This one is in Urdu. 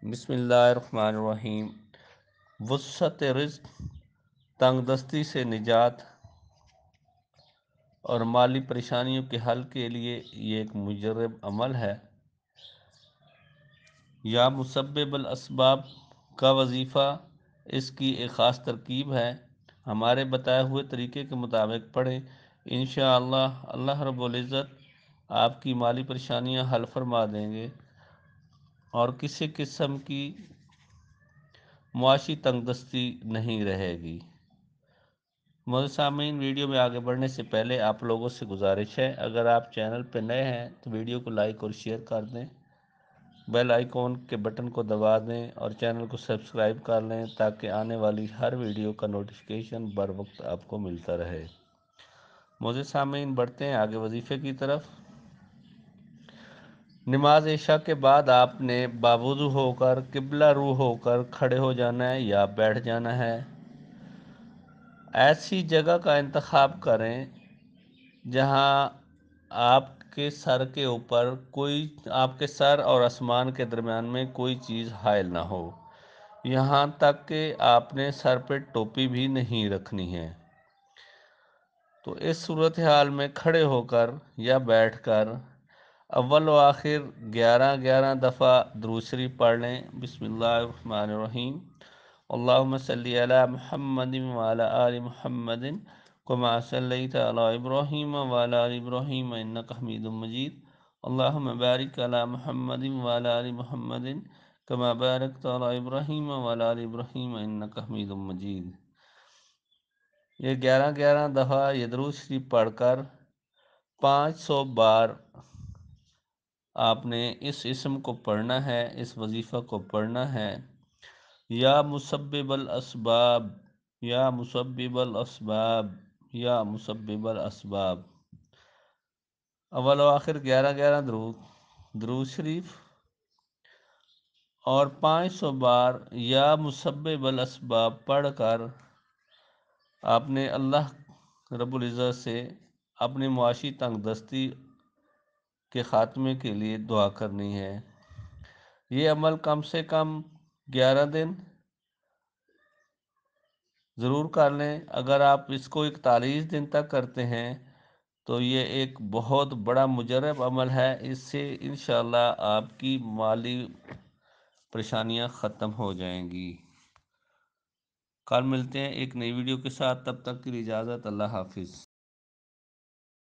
بسم اللہ الرحمن الرحیم۔ وسعت رزق، تنگ دستی سے نجات اور مالی پریشانیوں کے حل کے لیے یہ ایک مجرب عمل ہے۔ یا مسبب الاسباب کا وظیفہ اس کی ایک خاص ترکیب ہے۔ ہمارے بتائے ہوئے طریقے کے مطابق پڑھیں، انشاءاللہ اللہ رب العزت آپ کی مالی پریشانیاں حل فرما دیں گے اور کسی قسم کی معاشی تنگ دستی نہیں رہے گی۔ معزز سامعین، ویڈیو میں آگے بڑھنے سے پہلے آپ لوگوں سے گزارش ہے، اگر آپ چینل پہ نئے ہیں تو ویڈیو کو لائک اور شیئر کر دیں، بیل آئیکن کے بٹن کو دبا دیں اور چینل کو سبسکرائب کر لیں تاکہ آنے والی ہر ویڈیو کا نوٹیفیکیشن بر وقت آپ کو ملتا رہے۔ معزز سامعین، بڑھتے ہیں آگے وظیفے کی طرف۔ نماز عشاء کے بعد آپ نے باوضو ہو کر قبلہ رو ہو کر کھڑے ہو جانا ہے یا بیٹھ جانا ہے۔ ایسی جگہ کا انتخاب کریں جہاں آپ کے سر کے اوپر آپ کے سر اور آسمان کے درمیان میں کوئی چیز حائل نہ ہو، یہاں تک کہ آپ نے سر پہ ٹوپی بھی نہیں رکھنی ہے۔ تو اس صورتحال میں کھڑے ہو کر یا بیٹھ کر اول و آخر 11 دفعہ درود شریف پڑھ لیں۔ بسم اللہ الرحمن الرحیم، اللہم صلی علی محمد وعلی آل محمد کما صلیت علی ابراہیم وعلی آل ابراہیم انک حمید مجید، اللہم بارک علی محمد وعلی آل محمد کما بارکت علی ابراہیم وعلی آل ابراہیم انک حمید مجید۔ یہ 11 دفعہ یہ درود شریف پڑھ کر 500 بار آپ نے اس اسم کو پڑھنا ہے، اس وظیفہ کو پڑھنا ہے۔ یا مسبب الاسباب، یا مسبب الاسباب، یا مسبب الاسباب، اول و آخر 11 درود شریف اور 500 بار یا مسبب الاسباب پڑھ کر آپ نے اللہ رب العزت سے اپنی معاشی تنگ دستی کے خاتمے کے لیے دعا کرنی ہے۔ یہ عمل کم سے کم 11 دن ضرور کر لیں۔ اگر آپ اس کو 41 دن تک کرتے ہیں تو یہ ایک بہت بڑا مجرب عمل ہے، اس سے انشاءاللہ آپ کی مالی پریشانیاں ختم ہو جائیں گی۔ کل ملتے ہیں ایک نئی ویڈیو کے ساتھ، تب تک کے لیے اجازت، اللہ حافظ۔